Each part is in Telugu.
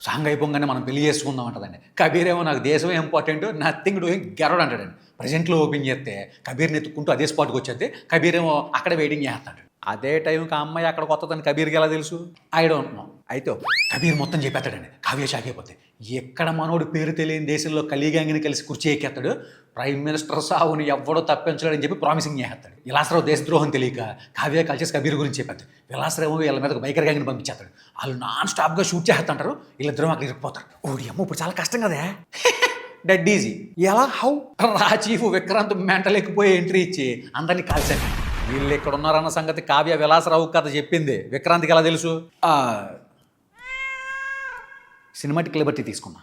సాంగ్ అయిపోగానే మనం పెళ్లి చేసుకుందాం అంటదండి. కబీర్ ఏమో నాకు దేశమే important, nothing doing GERD అంటాడండి. ప్రజెంట్లో open చేస్తే కబీర్ని ఎత్తుకుంటూ అదే స్పాట్కి వచ్చేది. కబీర్ ఏమో అక్కడే వెయిటింగ్ చేస్తాడు. అదే టైంకి ఆ అమ్మాయి అక్కడ కొత్తదని కబీర్కి ఎలా తెలుసు? I don't know. అయితే కబీర్ మొత్తం చెప్పేస్తాడండి. కావ్య షాక్ అయిపోతే ఎక్కడ మనోడు పేరు తెలియని దేశంలో కలిగాంగిని కలిసి కుర్చీ ఎక్కేస్తాడు. ప్రైమ్ మినిస్టర్ సావుని ఎవ్వడో తప్పించలేడని చెప్పి ప్రామిసింగ్ చేస్తాడు. విలాసరావు దేశద్రోహం తెలియక కావ్య కలిసి కబీర్ గురించి చెప్పాడు. విలాసరావు వీళ్ళ మీద బైకర్ గ్యాంగ్ని పంపించేస్తాడు. వాళ్ళు నాన్ స్టాప్గా షూట్ చేస్తుంటారు. వీళ్ళిద్దరూ అక్కడ ఇరికిపోతారు. ఓడి అమ్మ ఇప్పుడు చాలా కష్టం కదా. Dead easy. ఎలా హౌ? రా చీఫ్ విక్రాంత్ మెంటల్ ఎక్కిపోయి ఎంట్రీ ఇచ్చి అందరినీ కాల్చాడు. వీళ్ళు ఇక్కడ ఉన్నారన్న సంగతి కావ్య విలాసరావు కథ చెప్పింది. విక్రాంత్కి ఎలా తెలుసు? సినిమాటిక్ లిబర్టీ తీసుకున్నా.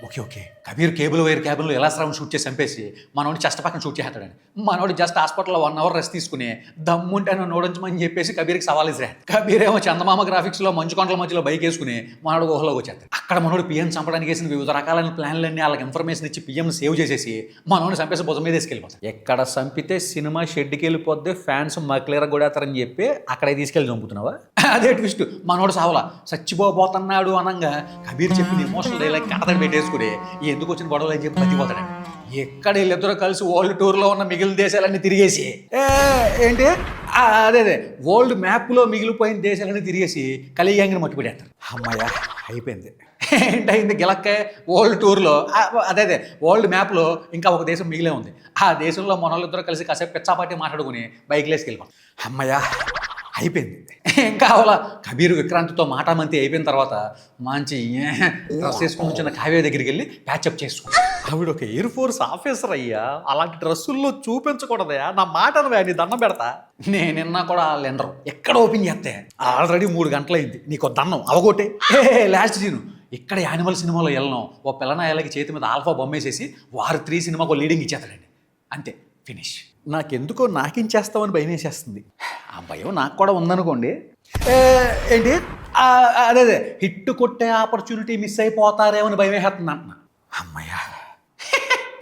Okay okay. Kabir cable wire క్యాబిన్లో విలాసరావుని షూట్ చేసి చంపేసి మనోడిని చెస్ట్ పక్కన షూట్ చేస్తాడని. మనోడు జస్ట్ హాస్పిటల్లో 1 అవర్ రెస్ట్ తీసుకుని దమ్ముంటే నన్ను ఓడించమని చెప్పేసి కబీర్కి సవాల్ ఇసిరాడు. కబీర్ ఏమో చందమామ గ్రాఫిక్స్లో మంచు కొండల మధ్యలో బైక్ వేసుకుని మనోడు గుహలోకి వచ్చేస్తాడు. అక్కడ మనోడు పిఎం చంపడానికి వేసిన వివిధ రకాలైన ప్లాన్లన్నీ వాళ్ళకి ఇన్ఫర్మేషన్ ఇచ్చి పిఎంని సేవ్ చేసేసి మనోడిని చంపేసి భుజం మీద తీసుకెళ్ళిపోతాడు. ఎక్కడ చంపితే సినిమా షెడ్కి వెళ్ళిపోద్ది, ఫ్యాన్స్ మక్లేర కొడేస్తారని చెప్పి అక్కడికి తీసుకెళ్ళి చంపుతున్నావా? అదే ట్విస్ట్. మనోడు సావలా చచ్చిపోతున్నాడు అనంగా కబీర్ చెప్పిన ఎమోషనల్ డైలాగ్ కథని పెట్టేసుకుని ఎందుకు వచ్చిన గొడవలు అని చెప్పి బతిపోతాడు. ఎక్కడ వీళ్ళిద్దరూ కలిసి వరల్డ్ టూర్లో ఉన్న మిగిలిన దేశాలన్నీ తిరిగేసి ఏంటి అదే వరల్డ్ మ్యాప్లో మిగిలిపోయిన దేశాలన్నీ తిరిగేసి కలియాంగిని మట్టుపెడతారు. అమ్మాయ అయిపోయింది. ఏంటైంది గిలక్కే వరల్డ్ టూర్లో అదే వరల్డ్ మ్యాప్లో ఇంకా ఒక దేశం మిగిలే ఉంది. ఆ దేశంలో మన వాళ్ళిద్దరూ కలిసి కాసేపు పిచ్చాపాటి మాట్లాడుకుని బైక్లు వేసుకెళ్ళిపోతాం. అమ్మాయ అయిపోయింది. ఏం కావాలా? కబీర్ విక్రాంత్తో మాటామంతి అయిపోయిన తర్వాత మంచి డ్రెస్ వేసుకుని వచ్చిన కావ్య దగ్గరికి వెళ్ళి ప్యాచప్ చేసుకో. ఆవిడ ఒక ఎయిర్ ఫోర్స్ ఆఫీసర్ అయ్యా, అలాంటి డ్రెస్సుల్లో చూపించకూడదయా, నా మాటను నీ దండం పెడతా. నేనిన్నా కూడా వాళ్ళు ఎండరు. ఎక్కడ ఓపెన్ చేస్తే ఆల్రెడీ 3 గంటలైంది. నీకు దండం అవగొట్టే. లాస్ట్ సీను ఇక్కడ యానిమల్ సినిమాలో వెళ్ళను. ఓ పిల్లనాయలకి చేతి మీద ఆల్ఫా బొమ్మేసేసి వారు 3 సినిమాకు లీడింగ్ ఇచ్చేస్తాడండి. అంతే, ఫినిష్. నాకెందుకో నాకించేస్తామని భయం వేసేస్తుంది. ఆ భయం నాకు కూడా ఉందనుకోండి. ఏంటి అదే హిట్ కొట్టే ఆపర్చునిటీ మిస్ అయిపోతారేమని భయం వేసేస్తుంది అంటున్నా. అమ్మయ్య.